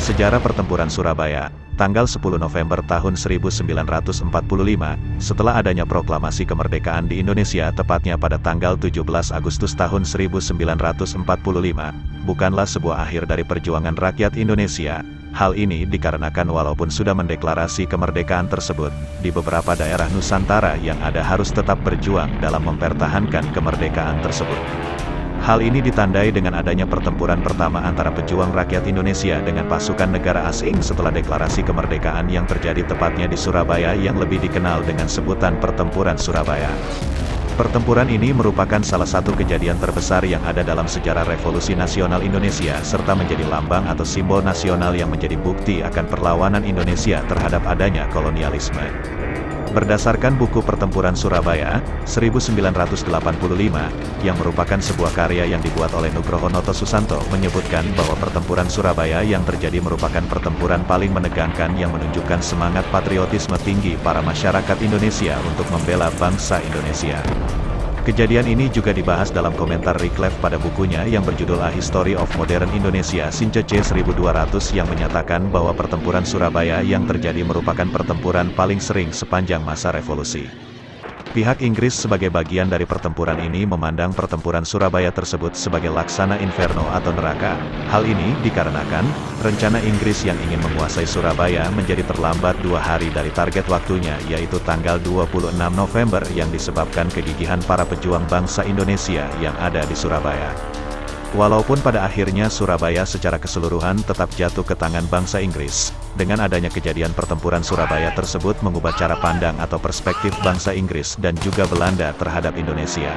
Sejarah Pertempuran Surabaya, tanggal 10 November tahun 1945, setelah adanya proklamasi kemerdekaan di Indonesia tepatnya pada tanggal 17 Agustus tahun 1945, bukanlah sebuah akhir dari perjuangan rakyat Indonesia. Hal ini dikarenakan walaupun sudah mendeklarasi kemerdekaan tersebut, di beberapa daerah Nusantara yang ada harus tetap berjuang dalam mempertahankan kemerdekaan tersebut. Hal ini ditandai dengan adanya pertempuran pertama antara pejuang rakyat Indonesia dengan pasukan negara asing setelah deklarasi kemerdekaan yang terjadi tepatnya di Surabaya yang lebih dikenal dengan sebutan Pertempuran Surabaya. Pertempuran ini merupakan salah satu kejadian terbesar yang ada dalam sejarah Revolusi Nasional Indonesia serta menjadi lambang atau simbol nasional yang menjadi bukti akan perlawanan Indonesia terhadap adanya kolonialisme. Berdasarkan buku Pertempuran Surabaya, 1985, yang merupakan sebuah karya yang dibuat oleh Nugroho Noto Susanto menyebutkan bahwa Pertempuran Surabaya yang terjadi merupakan pertempuran paling menegangkan yang menunjukkan semangat patriotisme tinggi para masyarakat Indonesia untuk membela bangsa Indonesia. Kejadian ini juga dibahas dalam komentar Rickleff pada bukunya yang berjudul A History of Modern Indonesia Since C 1200 yang menyatakan bahwa Pertempuran Surabaya yang terjadi merupakan pertempuran paling sering sepanjang masa revolusi. Pihak Inggris sebagai bagian dari pertempuran ini memandang Pertempuran Surabaya tersebut sebagai laksana inferno atau neraka. Hal ini dikarenakan, rencana Inggris yang ingin menguasai Surabaya menjadi terlambat 2 hari dari target waktunya yaitu tanggal 26 November yang disebabkan kegigihan para pejuang bangsa Indonesia yang ada di Surabaya. Walaupun pada akhirnya Surabaya secara keseluruhan tetap jatuh ke tangan bangsa Inggris, dengan adanya kejadian Pertempuran Surabaya tersebut mengubah cara pandang atau perspektif bangsa Inggris dan juga Belanda terhadap Indonesia.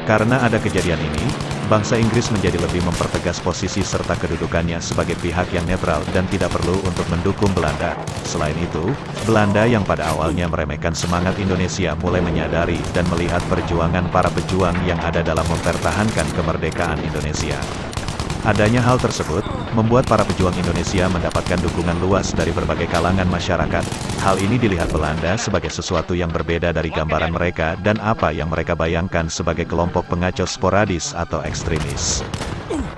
Karena ada kejadian ini, bangsa Inggris menjadi lebih mempertegas posisi serta kedudukannya sebagai pihak yang netral dan tidak perlu untuk mendukung Belanda. Selain itu, Belanda yang pada awalnya meremehkan semangat Indonesia mulai menyadari dan melihat perjuangan para pejuang yang ada dalam mempertahankan kemerdekaan Indonesia. Adanya hal tersebut, membuat para pejuang Indonesia mendapatkan dukungan luas dari berbagai kalangan masyarakat. Hal ini dilihat Belanda sebagai sesuatu yang berbeda dari gambaran mereka dan apa yang mereka bayangkan sebagai kelompok pengacau sporadis atau ekstremis.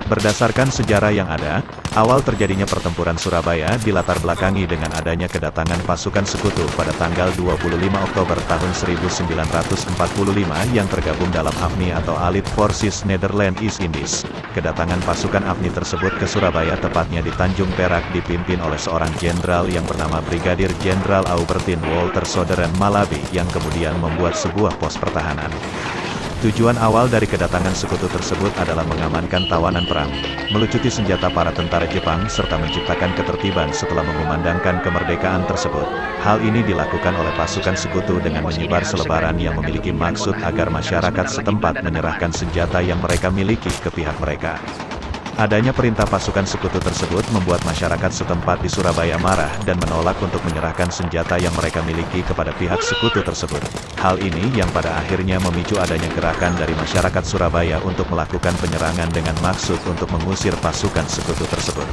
Berdasarkan sejarah yang ada, awal terjadinya Pertempuran Surabaya dilatar belakangi dengan adanya kedatangan pasukan sekutu pada tanggal 25 Oktober tahun 1945 yang tergabung dalam AFNI atau Allied Forces Netherlands East Indies. Kedatangan pasukan AFNI tersebut ke Surabaya tepatnya di Tanjung Perak dipimpin oleh seorang jenderal yang bernama Brigadir Jenderal Aubertin Walter Soderen Malabi yang kemudian membuat sebuah pos pertahanan. Tujuan awal dari kedatangan sekutu tersebut adalah mengamankan tawanan perang, melucuti senjata para tentara Jepang serta menciptakan ketertiban setelah mengumandangkan kemerdekaan tersebut. Hal ini dilakukan oleh pasukan sekutu dengan menyebar selebaran yang memiliki maksud agar masyarakat setempat menyerahkan senjata yang mereka miliki ke pihak mereka. Adanya perintah pasukan sekutu tersebut membuat masyarakat setempat di Surabaya marah dan menolak untuk menyerahkan senjata yang mereka miliki kepada pihak sekutu tersebut. Hal ini yang pada akhirnya memicu adanya gerakan dari masyarakat Surabaya untuk melakukan penyerangan dengan maksud untuk mengusir pasukan sekutu tersebut.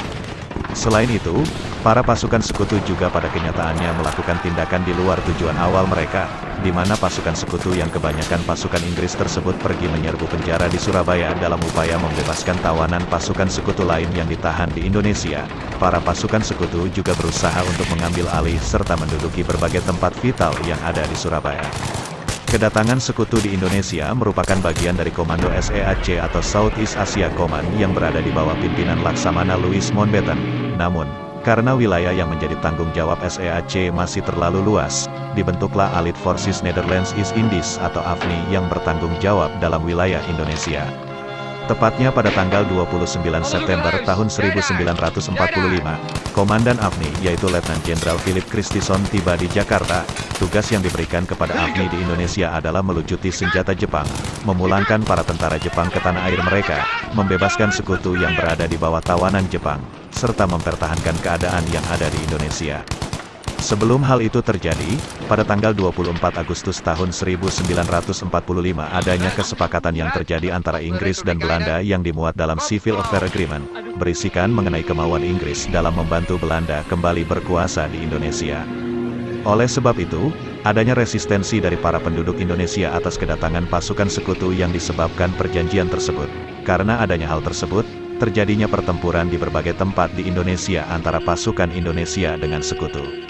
Selain itu, para pasukan sekutu juga pada kenyataannya melakukan tindakan di luar tujuan awal mereka, di mana pasukan sekutu yang kebanyakan pasukan Inggris tersebut pergi menyerbu penjara di Surabaya dalam upaya membebaskan tawanan pasukan sekutu lain yang ditahan di Indonesia. Para pasukan sekutu juga berusaha untuk mengambil alih serta menduduki berbagai tempat vital yang ada di Surabaya. Kedatangan sekutu di Indonesia merupakan bagian dari Komando SEAC atau Southeast Asia Command yang berada di bawah pimpinan Laksamana Louis Mountbatten. Namun, karena wilayah yang menjadi tanggung jawab SEAC masih terlalu luas, dibentuklah Allied Forces Netherlands East Indies atau AFNI yang bertanggung jawab dalam wilayah Indonesia. Tepatnya pada tanggal 29 September tahun 1945, Komandan AFNI yaitu Letnan Jenderal Philip Christison tiba di Jakarta. Tugas yang diberikan kepada AFNI di Indonesia adalah melucuti senjata Jepang, memulangkan para tentara Jepang ke tanah air mereka, membebaskan sekutu yang berada di bawah tawanan Jepang, serta mempertahankan keadaan yang ada di Indonesia. Sebelum hal itu terjadi, pada tanggal 24 Agustus tahun 1945 adanya kesepakatan yang terjadi antara Inggris dan Belanda yang dimuat dalam Civil Affair Agreement, berisikan mengenai kemauan Inggris dalam membantu Belanda kembali berkuasa di Indonesia. Oleh sebab itu, adanya resistensi dari para penduduk Indonesia atas kedatangan pasukan sekutu yang disebabkan perjanjian tersebut. Karena adanya hal tersebut, terjadinya pertempuran di berbagai tempat di Indonesia antara pasukan Indonesia dengan sekutu.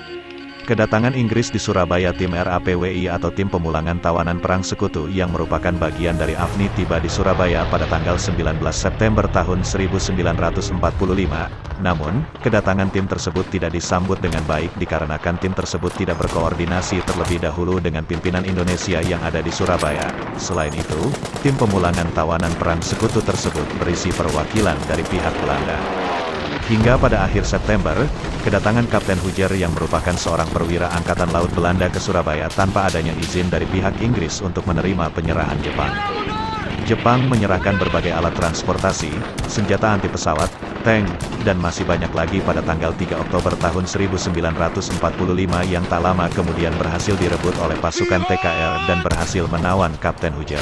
Kedatangan Inggris di Surabaya, tim RAPWI atau Tim Pemulangan Tawanan Perang Sekutu yang merupakan bagian dari AFNI tiba di Surabaya pada tanggal 19 September tahun 1945. Namun, kedatangan tim tersebut tidak disambut dengan baik dikarenakan tim tersebut tidak berkoordinasi terlebih dahulu dengan pimpinan Indonesia yang ada di Surabaya. Selain itu, tim pemulangan tawanan perang sekutu tersebut berisi perwakilan dari pihak Belanda. Hingga pada akhir September, kedatangan Kapten Huger yang merupakan seorang perwira Angkatan Laut Belanda ke Surabaya tanpa adanya izin dari pihak Inggris untuk menerima penyerahan Jepang. Jepang menyerahkan berbagai alat transportasi, senjata anti pesawat, tank, dan masih banyak lagi pada tanggal 3 Oktober tahun 1945 yang tak lama kemudian berhasil direbut oleh pasukan TKR dan berhasil menawan Kapten Huger.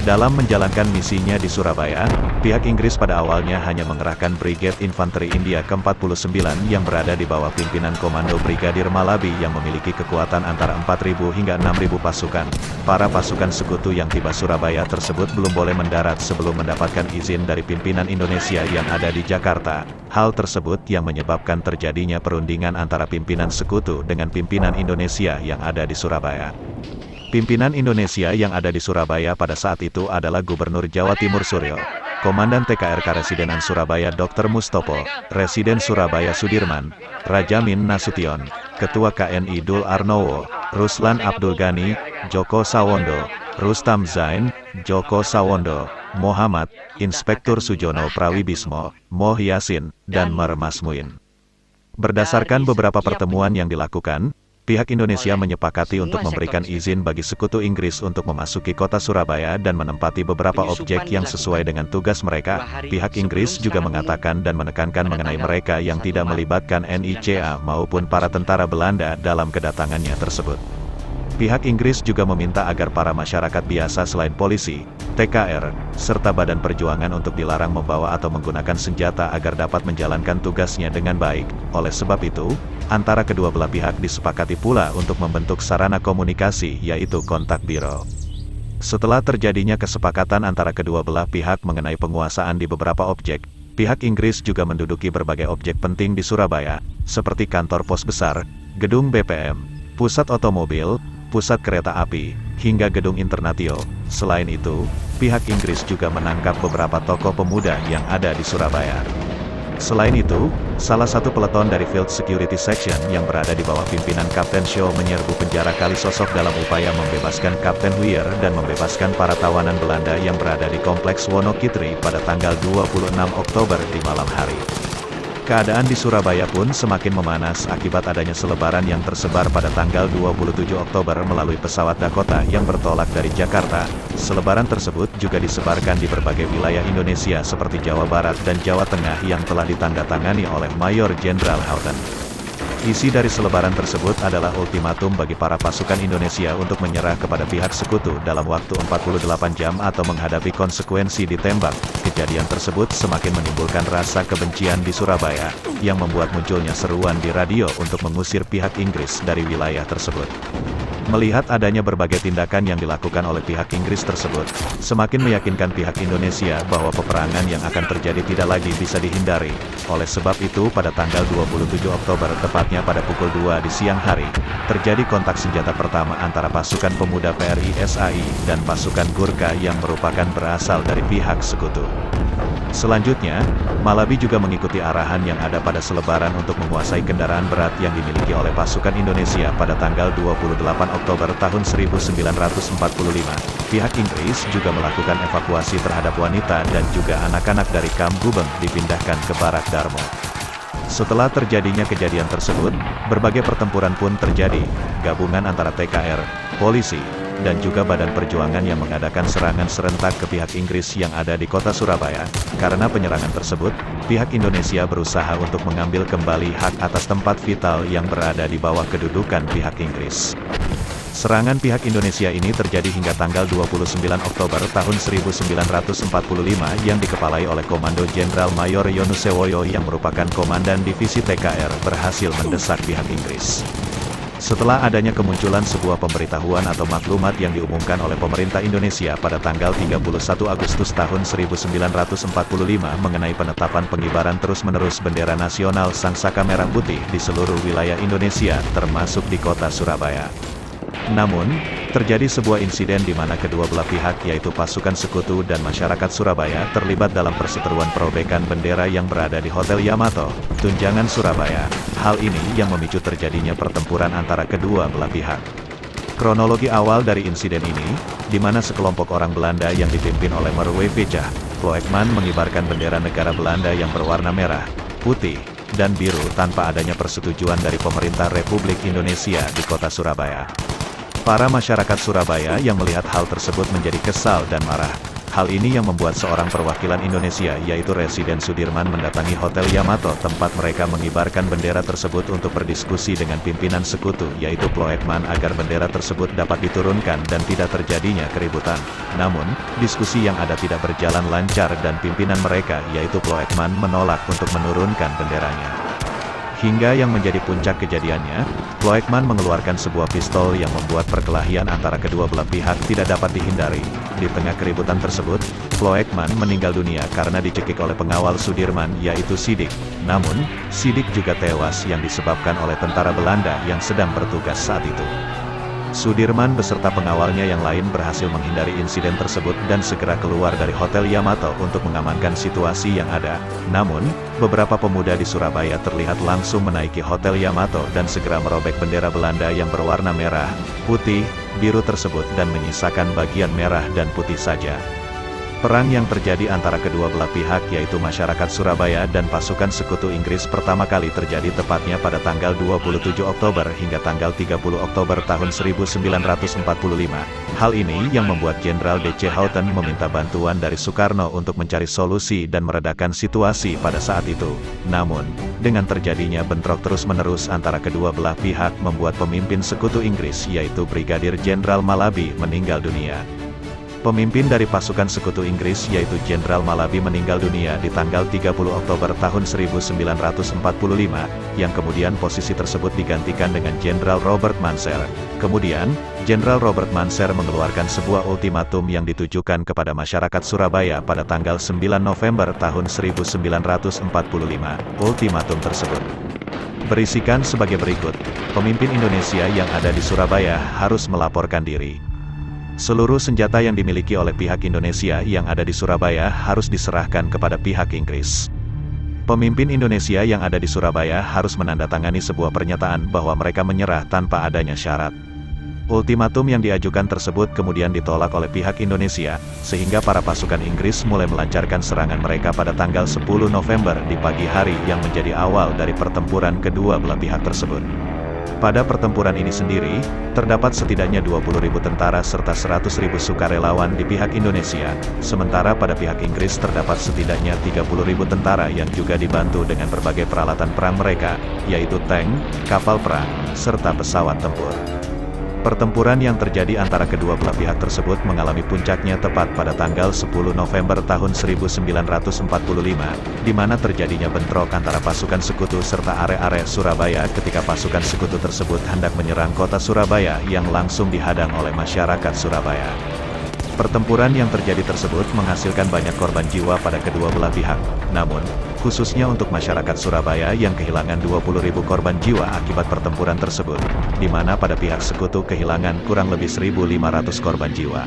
Dalam menjalankan misinya di Surabaya, pihak Inggris pada awalnya hanya mengerahkan Brigade Infanteri India ke-49 yang berada di bawah pimpinan Komando Brigadir Malabi yang memiliki kekuatan antara 4.000 hingga 6.000 pasukan. Para pasukan sekutu yang tiba Surabaya tersebut belum boleh mendarat sebelum mendapatkan izin dari pimpinan Indonesia yang ada di Jakarta. Hal tersebut yang menyebabkan terjadinya perundingan antara pimpinan sekutu dengan pimpinan Indonesia yang ada di Surabaya. Pimpinan Indonesia yang ada di Surabaya pada saat itu adalah Gubernur Jawa Timur Suryo, Komandan TKR Karesidenan Surabaya Dr. Mustopo, Residen Surabaya Sudirman, Rajamin Nasution, Ketua KNI Dul Arnowo, Ruslan Abdul Ghani, Joko Sawondo, Rustam Zain, Joko Sawondo, Muhammad, Inspektur Sujono Prawibismo, Moh Yasin, dan Mer Masmuin. Berdasarkan beberapa pertemuan yang dilakukan, pihak Indonesia menyepakati untuk memberikan izin bagi sekutu Inggris untuk memasuki kota Surabaya dan menempati beberapa objek yang sesuai dengan tugas mereka. Pihak Inggris juga mengatakan dan menekankan mengenai mereka yang tidak melibatkan NICA maupun para tentara Belanda dalam kedatangannya tersebut. Pihak Inggris juga meminta agar para masyarakat biasa selain polisi, TKR, serta Badan Perjuangan untuk dilarang membawa atau menggunakan senjata agar dapat menjalankan tugasnya dengan baik. Oleh sebab itu, antara kedua belah pihak disepakati pula untuk membentuk sarana komunikasi yaitu kontak biro. Setelah terjadinya kesepakatan antara kedua belah pihak mengenai penguasaan di beberapa objek, pihak Inggris juga menduduki berbagai objek penting di Surabaya, seperti kantor pos besar, gedung BPM, pusat otomobil, pusat kereta api, hingga gedung Internatio. Selain itu, pihak Inggris juga menangkap beberapa tokoh pemuda yang ada di Surabaya. Selain itu, salah satu peleton dari Field Security Section yang berada di bawah pimpinan Kapten Shaw menyerbu penjara Kalisosok dalam upaya membebaskan Kapten Huger dan membebaskan para tawanan Belanda yang berada di Kompleks Wonokitri pada tanggal 26 Oktober di malam hari. Keadaan di Surabaya pun semakin memanas akibat adanya selebaran yang tersebar pada tanggal 27 Oktober melalui pesawat Dakota yang bertolak dari Jakarta. Selebaran tersebut juga disebarkan di berbagai wilayah Indonesia seperti Jawa Barat dan Jawa Tengah yang telah ditandatangani oleh Mayor Jenderal Houghton. Isi dari selebaran tersebut adalah ultimatum bagi para pasukan Indonesia untuk menyerah kepada pihak sekutu dalam waktu 48 jam atau menghadapi konsekuensi ditembak. Kejadian tersebut semakin menimbulkan rasa kebencian di Surabaya, yang membuat munculnya seruan di radio untuk mengusir pihak Inggris dari wilayah tersebut. Melihat adanya berbagai tindakan yang dilakukan oleh pihak Inggris tersebut, semakin meyakinkan pihak Indonesia bahwa peperangan yang akan terjadi tidak lagi bisa dihindari. Oleh sebab itu pada tanggal 27 Oktober tepatnya pada pukul 2 di siang hari, terjadi kontak senjata pertama antara pasukan pemuda PRI-SAI dan pasukan Gurkha yang merupakan berasal dari pihak sekutu. Selanjutnya, Malabi juga mengikuti arahan yang ada pada selebaran untuk menguasai kendaraan berat yang dimiliki oleh pasukan Indonesia pada tanggal 28 Oktober tahun 1945. Pihak Inggris juga melakukan evakuasi terhadap wanita dan juga anak-anak dari Kamp Gubeng dipindahkan ke Barak Darmo. Setelah terjadinya kejadian tersebut, berbagai pertempuran pun terjadi, gabungan antara TKR, polisi, dan juga Badan Perjuangan yang mengadakan serangan serentak ke pihak Inggris yang ada di kota Surabaya. Karena penyerangan tersebut, pihak Indonesia berusaha untuk mengambil kembali hak atas tempat vital yang berada di bawah kedudukan pihak Inggris. Serangan pihak Indonesia ini terjadi hingga tanggal 29 Oktober tahun 1945 yang dikepalai oleh Komando Jenderal Mayor Yonusewoyo yang merupakan Komandan Divisi TKR berhasil mendesak pihak Inggris. Setelah adanya kemunculan sebuah pemberitahuan atau maklumat yang diumumkan oleh pemerintah Indonesia pada tanggal 31 Agustus tahun 1945 mengenai penetapan pengibaran terus-menerus bendera nasional Sangsaka Merah Putih di seluruh wilayah Indonesia, termasuk di kota Surabaya. Namun, terjadi sebuah insiden di mana kedua belah pihak yaitu pasukan sekutu dan masyarakat Surabaya terlibat dalam perseteruan perobekan bendera yang berada di Hotel Yamato, Tunjangan Surabaya. Hal ini yang memicu terjadinya pertempuran antara kedua belah pihak. Kronologi awal dari insiden ini, di mana sekelompok orang Belanda yang dipimpin oleh Merwe Vecah, Ploekman mengibarkan bendera negara Belanda yang berwarna merah, putih, dan biru tanpa adanya persetujuan dari pemerintah Republik Indonesia di kota Surabaya. Para masyarakat Surabaya yang melihat hal tersebut menjadi kesal dan marah. Hal ini yang membuat seorang perwakilan Indonesia yaitu Residen Sudirman mendatangi Hotel Yamato tempat mereka mengibarkan bendera tersebut untuk berdiskusi dengan pimpinan sekutu yaitu Ploekman agar bendera tersebut dapat diturunkan dan tidak terjadinya keributan. Namun, diskusi yang ada tidak berjalan lancar dan pimpinan mereka yaitu Ploekman menolak untuk menurunkan benderanya. Hingga yang menjadi puncak kejadiannya, Ploekman mengeluarkan sebuah pistol yang membuat perkelahian antara kedua belah pihak tidak dapat dihindari. Di tengah keributan tersebut, Ploekman meninggal dunia karena dicekik oleh pengawal Sudirman yaitu Sidik. Namun, Sidik juga tewas yang disebabkan oleh tentara Belanda yang sedang bertugas saat itu. Sudirman beserta pengawalnya yang lain berhasil menghindari insiden tersebut dan segera keluar dari Hotel Yamato untuk mengamankan situasi yang ada. Namun, beberapa pemuda di Surabaya terlihat langsung menaiki Hotel Yamato dan segera merobek bendera Belanda yang berwarna merah, putih, biru tersebut dan menyisakan bagian merah dan putih saja. Perang yang terjadi antara kedua belah pihak yaitu masyarakat Surabaya dan pasukan sekutu Inggris pertama kali terjadi tepatnya pada tanggal 27 Oktober hingga tanggal 30 Oktober tahun 1945. Hal ini yang membuat Jenderal D.C. Houghton meminta bantuan dari Soekarno untuk mencari solusi dan meredakan situasi pada saat itu. Namun, dengan terjadinya bentrok terus-menerus antara kedua belah pihak membuat pemimpin sekutu Inggris yaitu Brigadir Jenderal Malaby meninggal dunia. Pemimpin dari pasukan sekutu Inggris yaitu Jenderal Malaby meninggal dunia di tanggal 30 Oktober tahun 1945, yang kemudian posisi tersebut digantikan dengan Jenderal Robert Manser. Kemudian, Jenderal Robert Manser mengeluarkan sebuah ultimatum yang ditujukan kepada masyarakat Surabaya pada tanggal 9 November tahun 1945. Ultimatum tersebut berisikan sebagai berikut, pemimpin Indonesia yang ada di Surabaya harus melaporkan diri. Seluruh senjata yang dimiliki oleh pihak Indonesia yang ada di Surabaya harus diserahkan kepada pihak Inggris. Pemimpin Indonesia yang ada di Surabaya harus menandatangani sebuah pernyataan bahwa mereka menyerah tanpa adanya syarat. Ultimatum yang diajukan tersebut kemudian ditolak oleh pihak Indonesia, sehingga para pasukan Inggris mulai melancarkan serangan mereka pada tanggal 10 November di pagi hari yang menjadi awal dari pertempuran kedua belah pihak tersebut. Pada pertempuran ini sendiri, terdapat setidaknya 20.000 tentara serta 100.000 sukarelawan di pihak Indonesia, sementara pada pihak Inggris terdapat setidaknya 30.000 tentara yang juga dibantu dengan berbagai peralatan perang mereka, yaitu tank, kapal perang, serta pesawat tempur. Pertempuran yang terjadi antara kedua belah pihak tersebut mengalami puncaknya tepat pada tanggal 10 November tahun 1945, di mana terjadinya bentrok antara pasukan sekutu serta area-area Surabaya ketika pasukan sekutu tersebut hendak menyerang kota Surabaya yang langsung dihadang oleh masyarakat Surabaya. Pertempuran yang terjadi tersebut menghasilkan banyak korban jiwa pada kedua belah pihak. Namun, khususnya untuk masyarakat Surabaya yang kehilangan 20.000 korban jiwa akibat pertempuran tersebut, di mana pada pihak sekutu kehilangan kurang lebih 1.500 korban jiwa.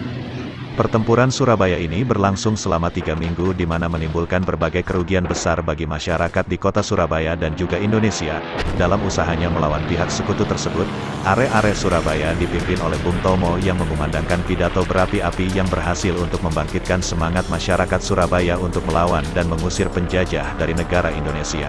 Pertempuran Surabaya ini berlangsung selama 3 minggu di mana menimbulkan berbagai kerugian besar bagi masyarakat di kota Surabaya dan juga Indonesia. Dalam usahanya melawan pihak sekutu tersebut, area-area Surabaya dipimpin oleh Bung Tomo yang mengumandangkan pidato berapi-api yang berhasil untuk membangkitkan semangat masyarakat Surabaya untuk melawan dan mengusir penjajah dari negara Indonesia.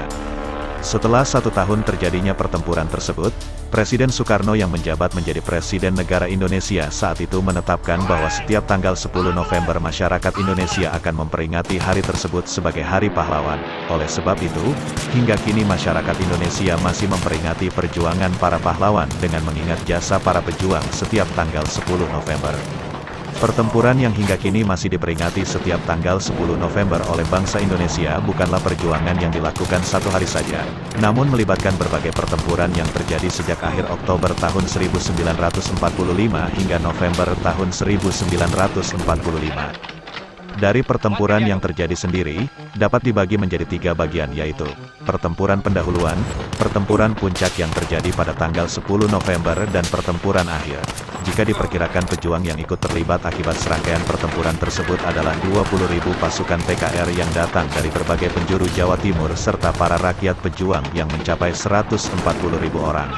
Setelah 1 tahun terjadinya pertempuran tersebut, Presiden Soekarno yang menjabat menjadi Presiden Negara Indonesia saat itu menetapkan bahwa setiap tanggal 10 November masyarakat Indonesia akan memperingati hari tersebut sebagai Hari Pahlawan. Oleh sebab itu, hingga kini masyarakat Indonesia masih memperingati perjuangan para pahlawan dengan mengingat jasa para pejuang setiap tanggal 10 November. Pertempuran yang hingga kini masih diperingati setiap tanggal 10 November oleh bangsa Indonesia bukanlah perjuangan yang dilakukan satu hari saja, namun melibatkan berbagai pertempuran yang terjadi sejak akhir Oktober tahun 1945 hingga November tahun 1945. Dari pertempuran yang terjadi sendiri, dapat dibagi menjadi 3 bagian yaitu, pertempuran pendahuluan, pertempuran puncak yang terjadi pada tanggal 10 November dan pertempuran akhir. Jika diperkirakan pejuang yang ikut terlibat akibat serangkaian pertempuran tersebut adalah 20.000 pasukan PKR yang datang dari berbagai penjuru Jawa Timur serta para rakyat pejuang yang mencapai 140.000 orang.